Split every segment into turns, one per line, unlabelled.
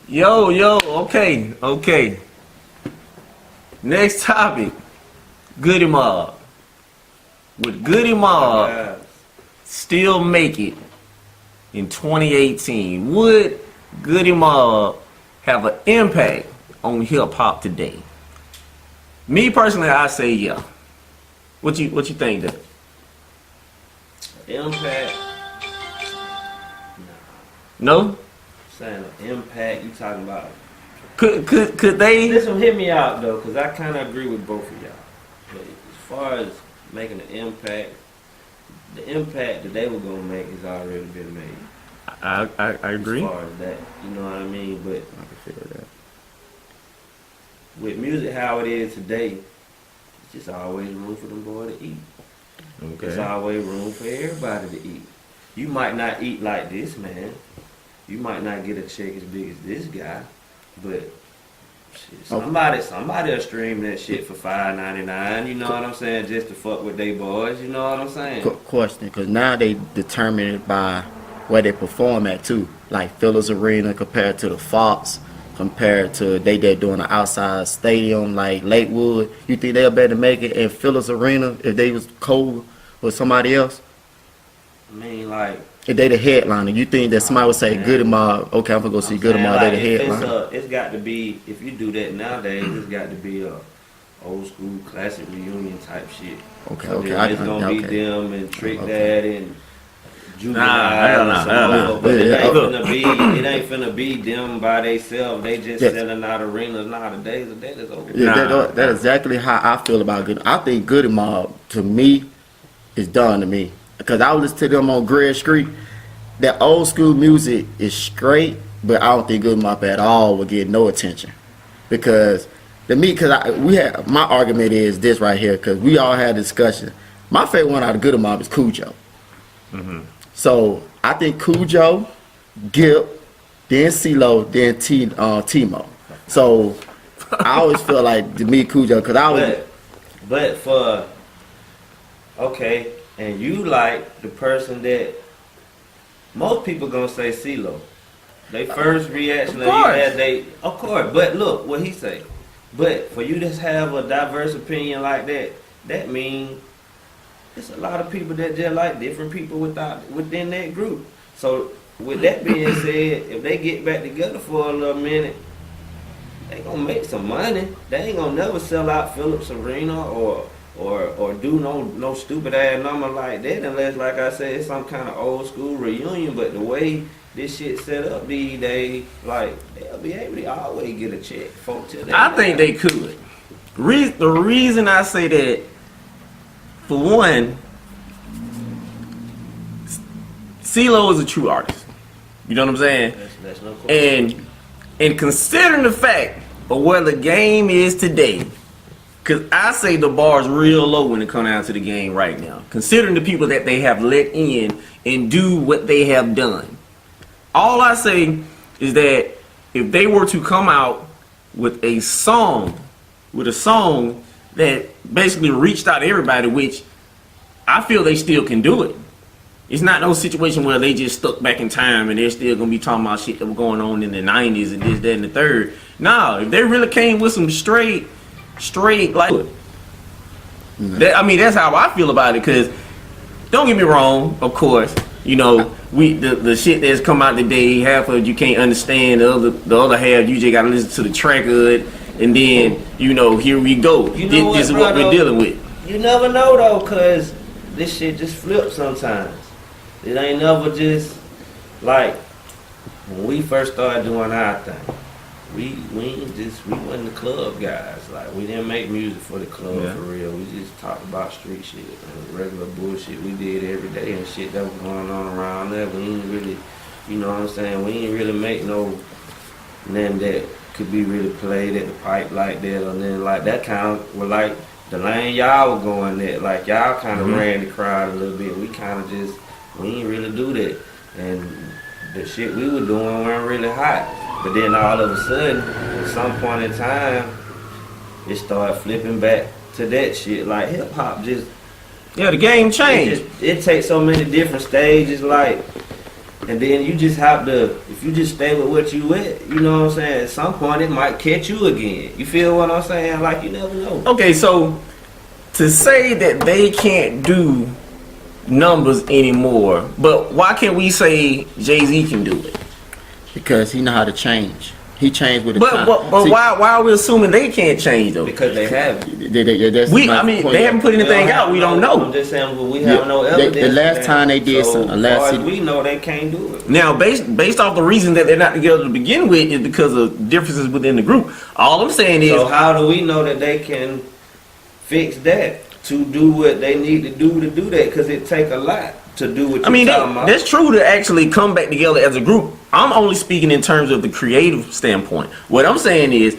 Yo, okay. Next topic, Goodie Mob. Would Goodie Mob still make it in 2018? Would Goodie Mob have an impact on hip hop today? Me personally, I say yeah. What you think that?
Impact?
No?
Saying an impact, you talking about?
Could they?
Listen, hit me out though, cause I kind of agree with both of y'all. But as far as making an impact, the impact that they were gonna make has already been made.
I agree.
As far as that, you know what I mean? But
I can feel that.
with music how it is today, it's just always room for them boys to eat.
Okay.
There's always room for everybody to eat. You might not eat like this man. You might not get a check as big as this guy, but shit, somebody'll stream that shit for $5.99. You know what I'm saying? Just to fuck with they boys. You know what I'm saying?
Question, because now they determine it by where they perform at too. Like Phillips Arena compared to the Fox, compared to they doing an outside stadium like Lakewood. You think they'll better make it in Phillips Arena if they was cold with somebody else?
I mean, like,
if they the headliner, you think that somebody would say Goodie Mob? Okay, I'm gonna go see Goodie Mob. They the headliner.
It's got to be, if you do that nowadays, it's got to be a old school classic reunion type shit.
Okay,
So
okay.
It's gonna be them and Trick Dad and Juvenile.
Nah.
But it ain't finna be them by themselves. They just selling out arenas nowadays. That is over.
Yeah, that's exactly how I feel about Goodie. I think Goodie Mob to me is done to me. Because I was listening to them on Greg Street. That old school music is straight, but I don't think Goodie Mob at all would get no attention. Because to me, my argument is this right here, because we all had a discussion. My favorite one out of Goodie Mob is Cujo.
Mm-hmm.
So I think Cujo, Gip, then CeeLo, then Timo. So I always feel like to me Cujo, because I was.
But for okay. And you like the person that most people gonna say CeeLo. They first reaction of course. But look what he say. But for you to have a diverse opinion like that, that means it's a lot of people that just like different people within that group. So with that being said, if they get back together for a little minute, they gonna make some money. They ain't gonna never sell out Phillips Arena or do no stupid ass number like that unless, like I said, it's some kind of old school reunion. But the way this shit set up these days, like, they'll be able to always get a check.
I think they could. The reason I say that, for one, CeeLo is a true artist. You know what I'm saying?
That's no question.
And considering the fact of where the game is today, because I say the bar is real low when it comes down to the game right now. Considering the people that they have let in and do what they have done. All I say is that if they were to come out with a song that basically reached out to everybody, which I feel they still can do it. It's not no situation where they just stuck back in time and they're still going to be talking about shit that was going on in the 90s and this, that, and the third. Nah, if they really came with some straight like that, I mean, that's how I feel about it. Because don't get me wrong, of course, you know, the shit that's come out today, half of it you can't understand, the other half you just gotta listen to the track of it, and then, you know, here we go. This is what we're dealing with.
You never know though, cause this shit just flips sometimes. It ain't never just like when we first started doing our thing. We wasn't the club guys. Like, we didn't make music for the club for real. We just talked about street shit and regular bullshit we did every day and shit that was going on around there. We ain't really, you know what I'm saying? We ain't really make nothing that could be really played at the pipe like that or nothing like that. Kind of were like the lane y'all were going at. Like, y'all kind of ran the crowd a little bit. We kind of just, we ain't really do that. And the shit we were doing weren't really hot. But then all of a sudden, at some point in time, it started flipping back to that shit. Like, hip hop just,
the game changed.
It takes so many different stages. Like And then you just have to, if you just stay with what you at, you know what I'm saying? At some point, it might catch you again. You feel what I'm saying? Like, you never know.
Okay, so to say that they can't do numbers anymore, but why can't we say Jay-Z can do it?
Because he know how to change. He changed with the
But
time.
but
See,
why are we assuming they can't change though?
Because they haven't.
that's my point.
They haven't put anything out. We don't
I'm
know.
just saying, well, we have no evidence.
The last time they did
so
something,
far as we know, they can't do it.
Now, based off the reason that they're not together to begin with is because of differences within the group. All I'm saying is,
So how do we know that they can fix that to do what they need to do that? Because it take a lot to do what you're talking about.
that's true to actually come back together as a group. I'm only speaking in terms of the creative standpoint. What I'm saying is,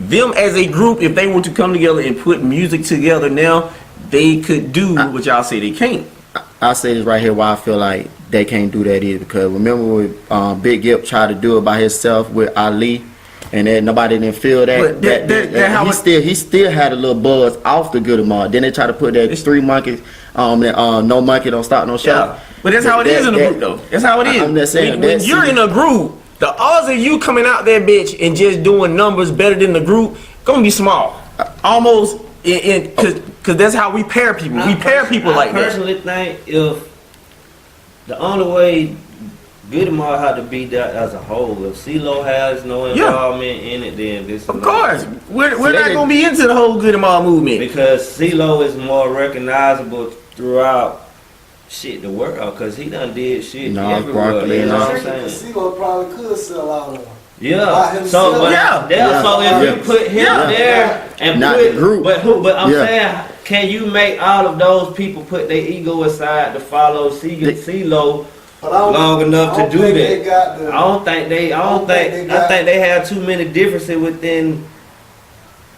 them as a group, if they were to come together and put music together now, they could do what y'all say they can't.
I'll say this right here why I feel like they can't do that is because remember when Big Gip tried to do it by himself with Ali, and then nobody didn't feel that.
But
he still had a little buzz off the Goodie Mob. Then they tried to put that Three Monkeys, no monkey don't stop no show.
Yeah, but that's how it is in a group though. That's how it is.
I'm just saying,
when you're in a group, the odds of you coming out there, bitch, and just doing numbers better than the group gonna be small. Almost, because that's how we pair people. We pair people like that.
I personally think if the only way Goodie Mob had to be that as a whole, if CeeLo has no involvement in it, then this is
Of course, we're not gonna be into the whole Goodie Mob movement
because CeeLo is more recognizable throughout the world because he done did shit everywhere.
Broccoli,
you know what I'm saying?
CeeLo probably could sell out of them.
Yeah. So, so if you put him there and
not
put
the group.
But I'm saying, can you make all of those people put their ego aside to follow CeeLo long enough to do that? I think they have too many differences within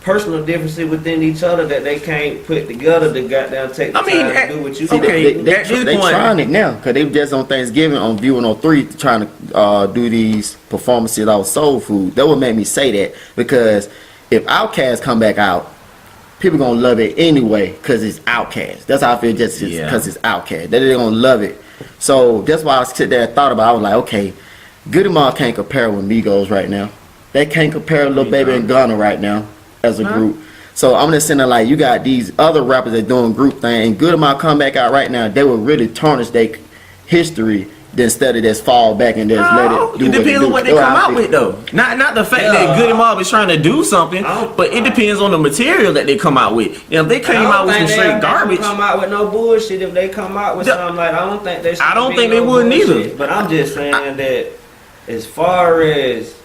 personal differences within each other that they can't put together to goddamn take the time to do what you do.
They trying it now because they just on Thanksgiving on Viewing on 3 trying to do these performances out Soul Food. That would make me say that because if Outkast come back out, people gonna love it anyway because it's Outkast. That's how I feel just because it's Outkast. They're gonna love it. So that's why I sit there and thought about it. I was like, okay, Goodie Mob can't compare with Migos right now. They can't compare Lil Baby and Gunna right now as a group. So I'm just saying that like you got these other rappers that doing group thing and Goodie Mob come back out right now, they would really tarnish their history instead of just fall back and just let it do
it depends on what they come out with though. Not the fact that Goodie Mob is trying to do something, but it depends on the material that they come out with. If they came out with some straight garbage,
come out with no bullshit. If they come out with something like I don't think
they would either.
But I'm just saying that as far as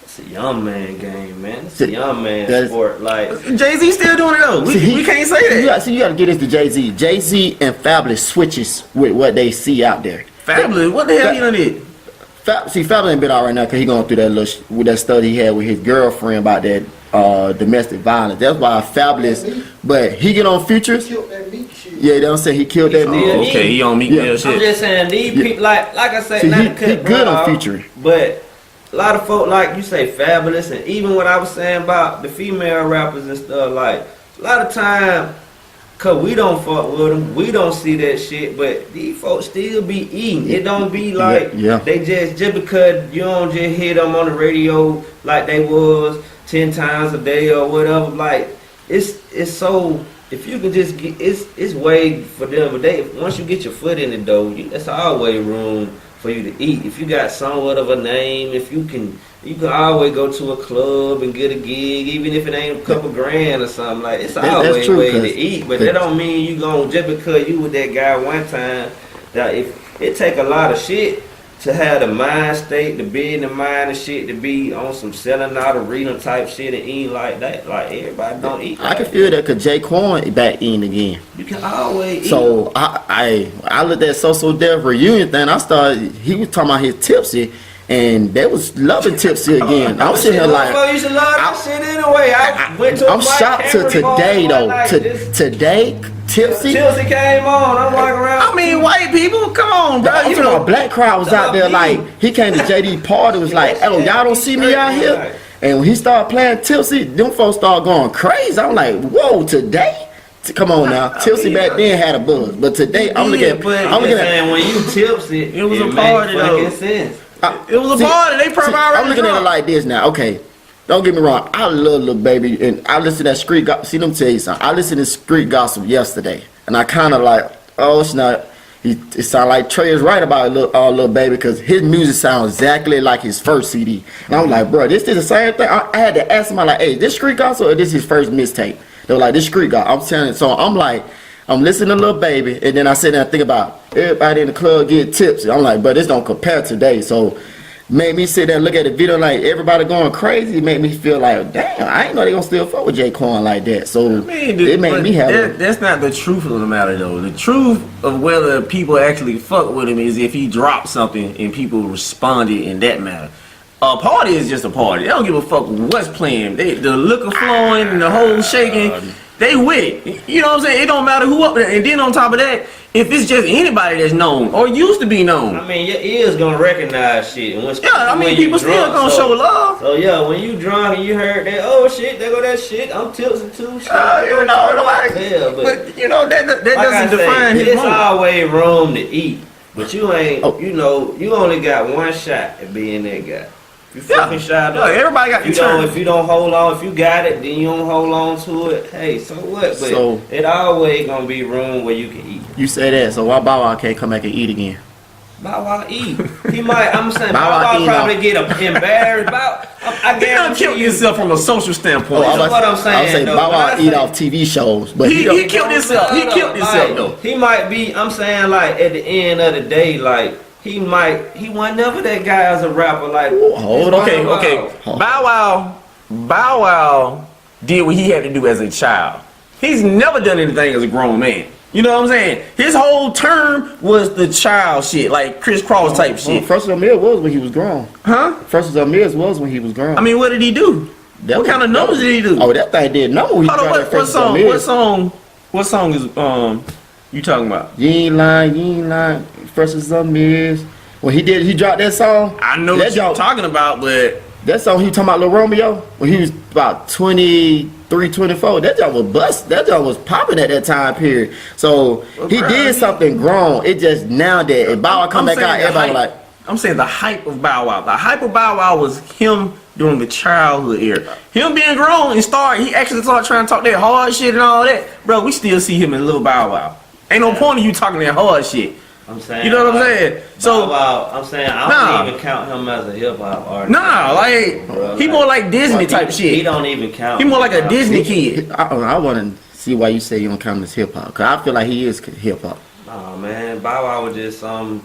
it's a young man game, man. It's a young man sport. Like
Jay-Z still doing it though. We can't say that.
You got to get into Jay-Z. Jay-Z and Fabulous switches with what they see out there.
Fabulous, what the hell he done did?
Fabulous ain't been out right now because he going through that with that study he had with his girlfriend about that domestic violence. That's why Fabulous, but he get on Futures. Yeah, they don't say he killed that meat.
Okay, he on meat shit.
I'm just saying these people, like I say,
See,
not
he
to cut
good on
off,
Future.
but a lot of folk, like you say, Fabulous, and even what I was saying about the female rappers and stuff, like a lot of time, cause we don't fuck with them, we don't see that shit, but these folks still be eating. It don't be like they just because you don't just hear them on the radio like they was 10 times a day or whatever. Like it's so. If you can just get, it's way for them. But once you get your foot in the door, that's always room for you to eat. If you got somewhat of a name, if you can always go to a club and get a gig, even if it ain't a couple grand or something. Like it's always a way to eat. But that don't mean you gon' just because you with that guy one time. That if it take a lot of shit to have the mind state, to be in the mind and shit, to be on some selling out arena type shit and eating like that. Like everybody don't eat.
I can feel that because Jay Quan back eating again.
You can always eat.
So I looked at So Dev reunion thing. He was talking about his Tipsy, and they was loving Tipsy again. I'm sitting here like,
you should love that shit anyway. I went to
I'm shocked to today though. Today. Tipsy
came on. I'm walking around.
I mean, white people, come on, bro.
You know, a black crowd was out there like he came to JD party was like, oh, y'all don't see me out here. And when he started playing Tipsy, them folks started going crazy. I'm like, whoa, today Come on now, Tipsy back then had a buzz, but today I'm looking at.
saying when you tipsy,
It was a
makes
party, though.
fucking sense.
It was a party. They probably already
I'm looking at it
drunk.
like this now. Okay, don't get me wrong. I love Lil Baby, and I listened to that street gospel. See, let me tell you something. I listened to street gospel yesterday, and I kind of like, oh, it's not. It sound like Trey is right about Lil Baby because his music sounds exactly like his first CD. And I'm like, bro, this is the same thing. I had to ask him, I'm like, hey, this street gospel or this his first mixtape? They were like, this street gospel. I'm telling you. So I'm like, I'm listening to Lil Baby, and then I sit there and think about everybody in the club get tipsy. I'm like, but this don't compare today. So made me sit there and look at the video like everybody going crazy. It made me feel like, damn, I ain't know they gonna still fuck with J. Cole like that. So it made me have
that's not the truth of the matter though. The truth of whether people actually fuck with him is if he dropped something and people responded in that matter. A party is just a party. They don't give a fuck what's playing. The liquor flowing and the whole shaking, they with it. You know what I'm saying? It don't matter who up there. And then on top of that, if it's just anybody that's known or used to be known.
I mean, your ears gonna recognize shit. And
People still gonna show love.
So yeah, when you drunk and you heard that, oh shit, there go that shit. I'm tipsy too. Shit.
But you know that
like
doesn't define his
it's
moment.
always room to eat, but you ain't. You know, you only got one shot at being that guy. You fucking shot up.
Everybody got
If you don't hold on, if you got it, then you don't hold on to it. Hey, so what? But
So-
it always gonna be room where you can eat.
You say that, so why Bow Wow can't come back and eat again?
Bow Wow eat. He might. I'm saying
Bow
Bow
Wow
Wow
eat
probably get embarrassed. I
He done
guarantee
killed
you.
himself from a social standpoint.
That's what I'm saying,
I was saying
though.
Bow
When
Wow
I
eat
say-
off TV shows, but
He
don't-
killed himself. He killed himself
Like,
though.
He might be. I'm saying like at the end of the day, like he wasn't never that guy as a rapper. Like
Hold on.
Okay. Bow Wow did what he had to do as a child. He's never done anything as a grown man. You know what I'm saying? His whole term was the child shit, like Chris Cross type shit.
First of all, was when he was grown.
Huh?
First of all, was when he was grown.
I mean, what did he do?
That
What
was-
kind of numbers did he do?
Oh, that thing did number.
Hold on, what song? What song is you talking about?
You ain't lying. First of all, when he dropped that song.
I know what you're talking about, but
That song he talking about Lil Romeo when he was about 23, 24. That job was bust. That job was popping at that time period. So he did something grown. It just now that if Bow Wow come back out, everybody like.
I'm saying the hype of Bow Wow. The hype of Bow Wow was him during the childhood era. Him being grown and he actually started trying to talk that hard shit and all that. Bro, we still see him in Lil Bow Wow. Ain't no point in you talking that hard shit.
I'm saying,
you know what I'm saying? So
I'm saying I don't even count him as a hip hop artist.
Nah, like
Bro,
he more like Disney type
He
shit.
don't even count.
He more like a Disney kid.
I want to see why you say you don't count him as hip hop. Cause I feel like he is hip hop.
Oh man, Bow Wow was just when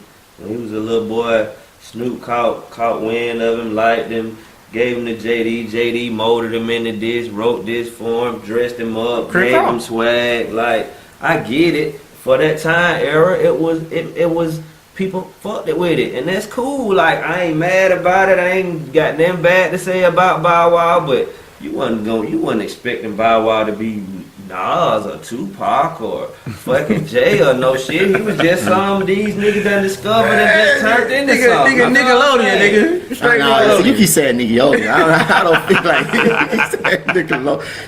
he was a little boy. Snoop caught wind of him, liked him, gave him to JD. JD molded him into this, wrote this for him, dressed him up, gave him swag. Like I get it. For that time era, it was people fucked it with it, and that's cool. Like I ain't mad about it. I ain't got nothing bad to say about Bow Wow, but you wasn't expecting Bow Wow to be Nas or Tupac or fucking Jay or no shit. He was just some of these niggas that discovered and just turned into something.
Nickelodeon, nigga. Straight
Nah, you keep saying Nickelodeon. I don't think like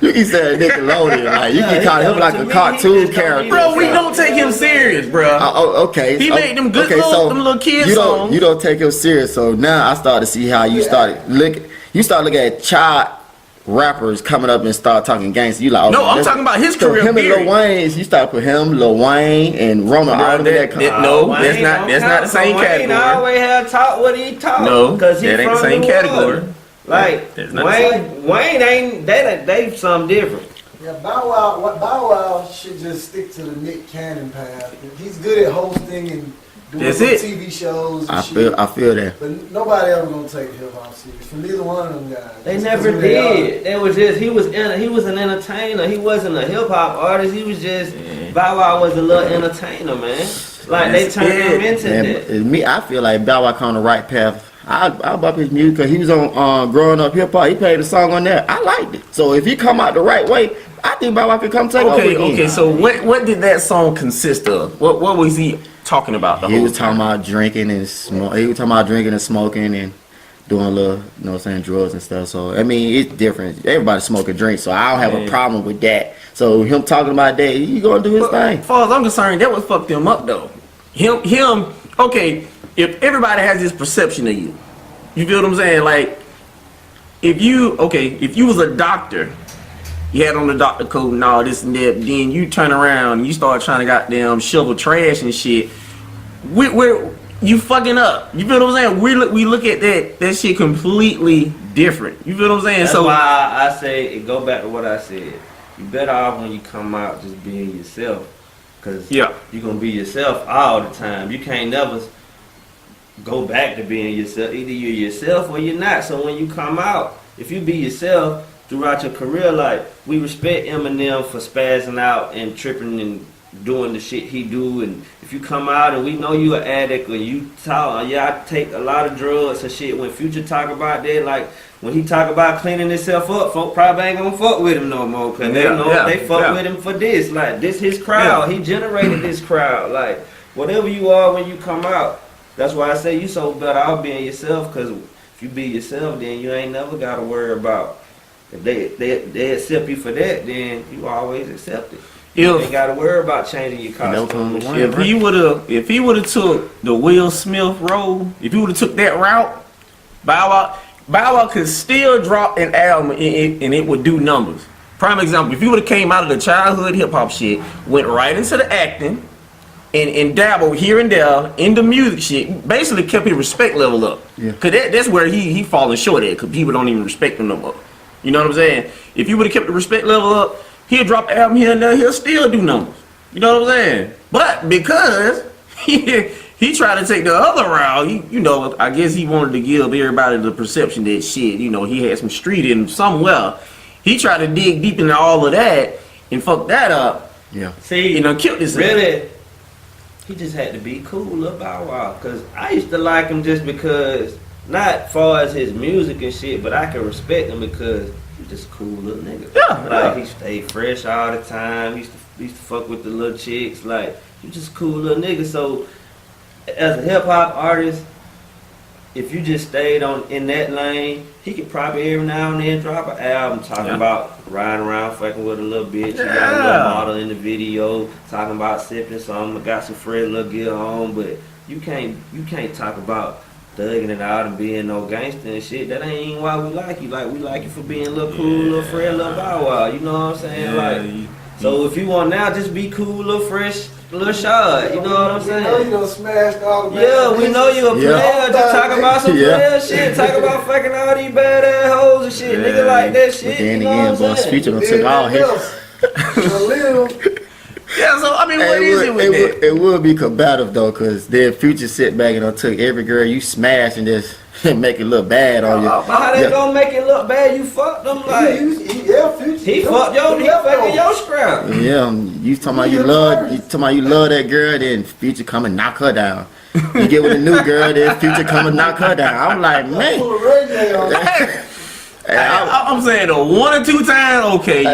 you keep saying Nickelodeon. Like you keep calling him like a cartoon character.
Bro, we don't take him serious, bro.
Okay.
He made them good them little kid songs.
You don't take him serious. So now I start to see how you started looking. You start looking at child rappers coming up and start talking gangster. You like,
no, I'm talking about his career.
Him and Lil Wayne, you start put him, Lil Wayne, and Roman.
No, that's not the same category.
Wayne always had taught what he taught.
No,
because
that ain't the same category.
Like Wayne ain't they something different.
Yeah, Bow Wow should just stick to the Nick Cannon path. He's good at hosting and doing TV shows and shit.
I feel that.
But nobody ever gonna take hip hop serious. From neither one of them guys.
They never did. It was just he was an entertainer. He wasn't a hip hop artist. He was just Bow Wow was a little entertainer, man. Like they turned him into that.
Me, I feel like Bow Wow on the right path. I bought his music because he was on Growing Up Hip Hop. He played a song on there. I liked it. So if he come out the right way, I think Bow Wow could come take over again.
Okay. So what did that song consist of? What was he talking about?
He was talking about drinking and smoking and doing a little, you know what I'm saying, drugs and stuff. So, I mean, it's different. Everybody smoke a drink, so I don't have a problem with that. So, him talking about that, he gonna do his thing.
As far as I'm concerned, that would fuck them up, though. Okay, if everybody has this perception of you, you feel what I'm saying? Like, if you was a doctor, you had on the doctor coat and all this and that, then you turn around and you start trying to goddamn shovel trash and shit, you fucking up. You feel what I'm saying? We look at that shit completely different. You feel what I'm saying?
That's
so
why I say, it go back to what I said. You better off when you come out just being yourself. Because you're going to be yourself all the time. You can't never go back to being yourself. Either you're yourself or you're not. So when you come out, if you be yourself throughout your career, like, we respect Eminem for spazzing out and tripping and doing the shit he do. And if you come out and we know you an addict or you talk, I take a lot of drugs or shit. When Future talk about that, like, when he talk about cleaning himself up, folk probably ain't gonna fuck with him no more. Because they know they fuck with him for this. Like, this his crowd. He generated this crowd. Like, whatever you are when you come out, that's why I say you so better off being yourself. Because if you be yourself, then you ain't never got to worry about, if they accept you for that, then you always accept it. You ain't got to worry about changing your costume.
If he would have took the Will Smith role, if he would have took that route, Bow Wow could still drop an album and it would do numbers. Prime example, if he would have came out of the childhood hip hop shit, went right into the acting, and dabbled here and there in the music shit, basically kept his respect level up. Yeah. Cause that's where he falling short at, cause people don't even respect him no more. You know what I'm saying? If you would have kept the respect level up, he'll drop an album here and there, he'll still do numbers. You know what I'm saying? But because he tried to take the other route, I guess he wanted to give everybody the perception that shit, he had some street in him somewhere. He tried to dig deep into all of that and fuck that up.
Yeah. See,
killed this.
Really, he just had to be cool, Lil Bow Wow. Because I used to like him just because, not far as his music and shit, but I can respect him because he's just a cool little nigga. Yeah. He stayed fresh all the time. He used to fuck with the little chicks. Like, he's just a cool little nigga. So, as a hip hop artist, if you just stayed in that lane, he could probably every now and then drop an album talking about riding around fucking with a little bitch. You got a little model in the video talking about sipping something. Got some fresh little gear on, but you can't talk about thugging it out and being no gangster and shit. That ain't even why we like you. Like, we like you for being a little cool, little fresh, little Bow Wow. You know what I'm saying? So if you want now, just be cool, little fresh, little shot. You know what I'm saying?
We know you done smashed all the
we know you a player. Just talk about some player shit. Talk about fucking all these badass hoes and shit. Nigga like that shit.
But then again, Boss Future done took all his.
Yeah, so I mean, what is it with that?
It would be combative though, cause then Future sit back and took every girl you smash and just make it look bad on you.
How they gonna make it look bad? You fucked them like
Future.
He fucked fucking your scrap.
Yeah, you talking about you love that girl, then Future come and knock her down. You get with a new girl, then Future come and knock her down. I'm like, man.
I'm saying though, 1 or 2 times, okay,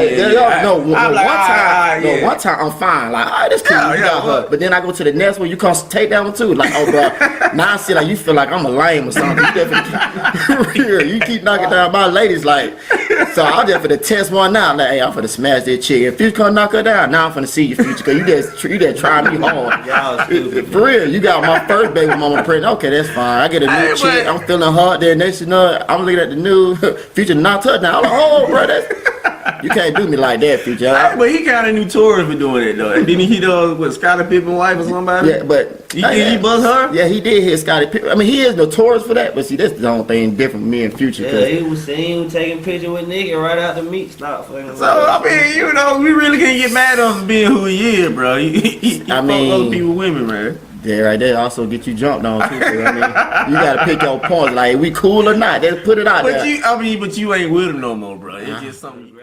one time I'm fine. Like, all right, that's cool. You got her. But then I go to the next one, you come take that one too. Like, oh, bro, now I see like you feel like I'm a lame or something. You definitely you keep knocking down my ladies, like. So I'm just for the test one now. Like, hey, I'm for to smash that chick. If you come knock her down, now I'm finna see your Future, cause you just trying me hard. For real, you got my first baby mama pregnant. Okay, that's fine. I get a new chick. I'm feeling hard. Then next I'm looking at the new Future knocked her down. I'm like, oh, bro, you can't do me like that, Future.
But he kind of notorious for doing it though. Didn't he do with Scottie Pippen's wife or somebody?
Yeah, but
he buzz her.
Yeah, he did hit Scottie Pippen. I mean, he is notorious for that. But see, that's the only thing different from me and Future.
Yeah, he was seen taking pictures with nigga right out the meat. Stop fucking.
So I mean, we really can't get mad at him for being who he is, bro. He fuck other people, women, man.
Yeah, right there also get you jumped on too. I mean, you gotta pick your points. Like, we cool or not? Just put it out there.
But you ain't with him no more, bro. It's just something.